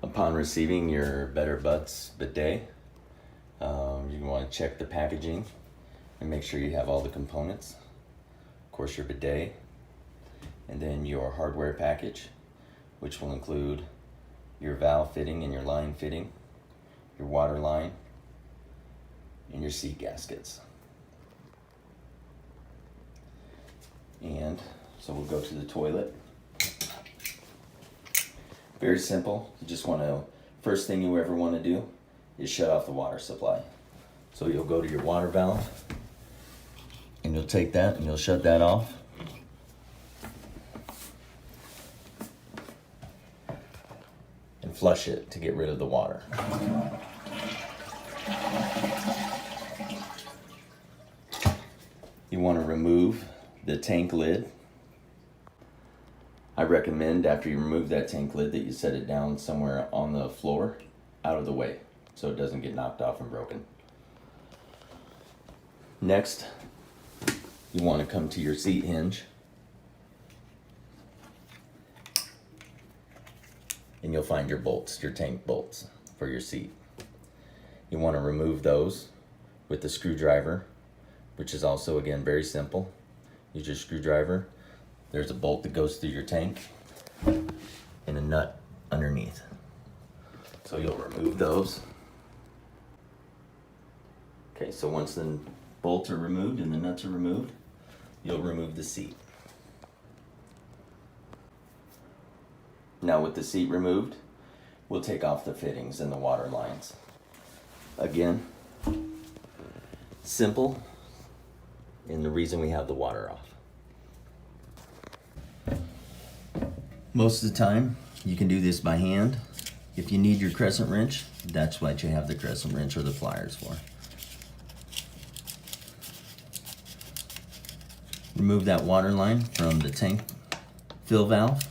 Upon receiving your Better Butt Bidet, you want to check the packaging and make sure you have all the components. Of course, your bidet, and then your hardware package, which will include your valve fitting and your line fitting, your water line, and your seat gaskets. And so we'll go to the toilet. Very simple. You just want to, first thing you ever want to do is shut off the water supply. So you'll go to your water valve and you'll take that and you'll shut that off. And flush it to get rid of the water. You want to remove the tank lid. I recommend after you remove that tank lid that you set it down somewhere on the floor out of the way so it doesn't get knocked off and broken. Next, you want to come to your seat hinge and you'll find your bolts, your tank bolts for your seat. You want to remove those with the screwdriver, which is also again very simple. Use your screwdriver. There's a bolt that goes through your tank and a nut underneath. So you'll remove those. Okay, so once the bolts are removed and the nuts are removed, you'll remove the seat. Now with the seat removed, we'll take off the fittings and the water lines. Again, simple, and the reason we have the water off. Most of the time, you can do this by hand. If you need your crescent wrench, that's what you have the crescent wrench or the pliers for. Remove that water line from the tank fill valve.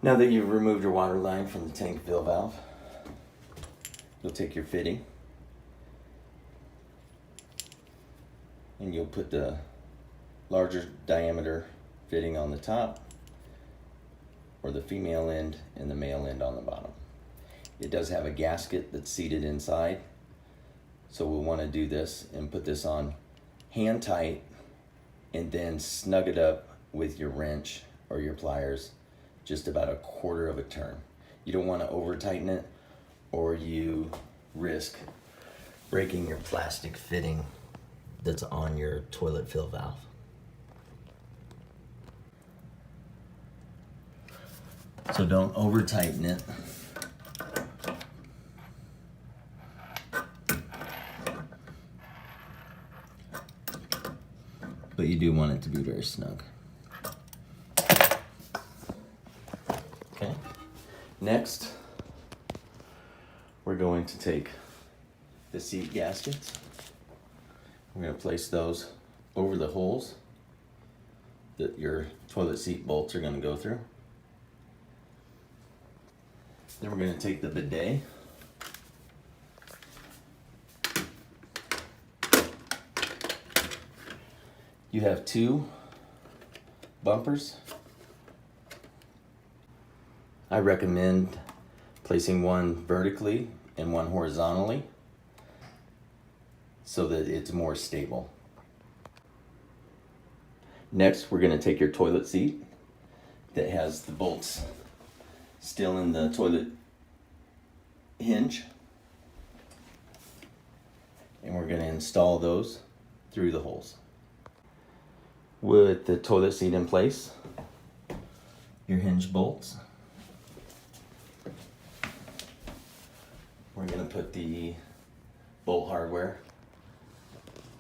Now that you've removed your water line from the tank fill valve, you'll take your fitting and you'll put the larger diameter fitting on the top, or the female end and the male end on the bottom. It does have a gasket that's seated inside, so we'll want to do this and put this on hand tight and then snug it up with your wrench or your pliers just about a quarter of a turn. You don't want to over tighten it or you risk breaking your plastic fitting that's on your toilet fill valve. So don't over tighten it. But you do want it to be very snug. Okay. Next, we're going to take the seat gaskets. We're going to place those over the holes that your toilet seat bolts are going to go through. Then we're going to take the bidet. You have two bumpers. I recommend placing one vertically and one horizontally so that it's more stable. Next, we're going to take your toilet seat that has the bolts still in the toilet hinge, and we're going to install those through the holes. With the toilet seat in place, your hinge bolts, we're going to put the bolt hardware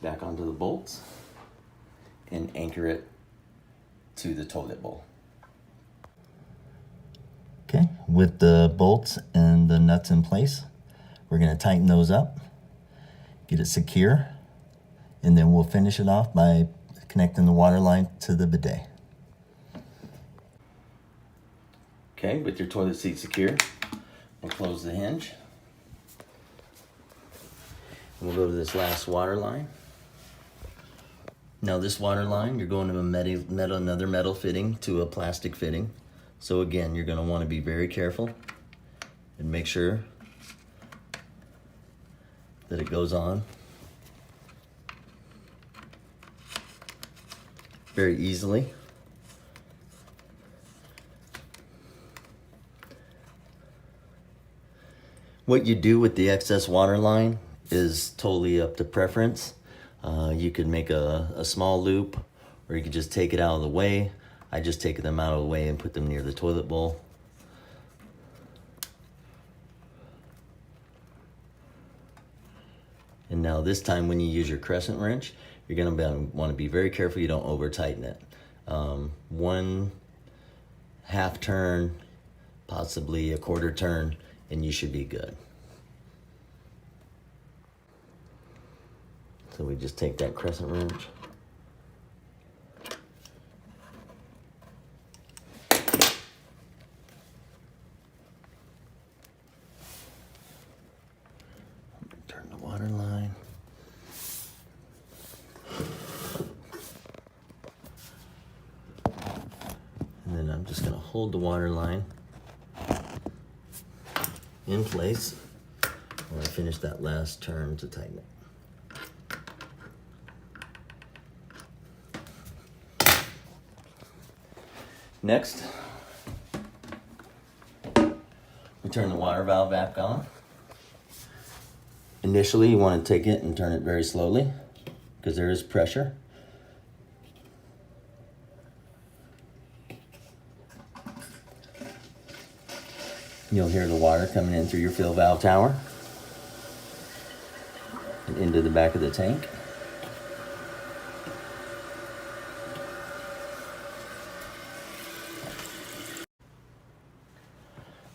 back onto the bolts and anchor it to the toilet bowl. Okay, with the bolts and the nuts in place, we're going to tighten those up, get it secure, and then we'll finish it off by connecting the water line to the bidet. Okay, with your toilet seat secure, we'll close the hinge. We'll go to this last water line. Now this water line, you're going to another metal fitting to a plastic fitting. So again, you're going to want to be very careful and make sure that it goes on very easily. What you do with the excess water line is totally up to preference. You could make a small loop, or you could just take it out of the way. I just take them out of the way and put them near the toilet bowl. And now this time when you use your crescent wrench, you're going to want to be very careful you don't over tighten it. 1/2 turn, possibly a 1/4 turn, and you should be good. So we just take that crescent wrench. Turn the water line. And then I'm just going to hold the water line in place while I finish that last turn to tighten it. Next, we turn the water valve back on. Initially, you want to take it and turn it very slowly because there is pressure. You'll hear the water coming in through your fill valve tower and into the back of the tank.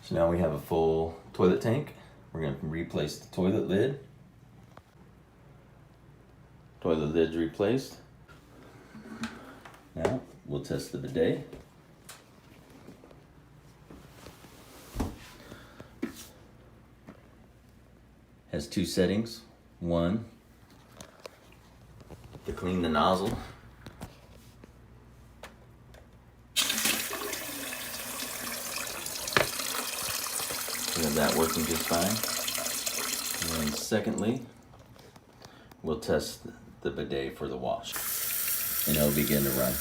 So now we have a full toilet tank. We're going to replace the toilet lid. Toilet lid's replaced. Now we'll test the bidet. Has 2 settings. One, to clean the nozzle. We have that working just fine. And then secondly, we'll test the bidet for the wash. And it'll begin to run.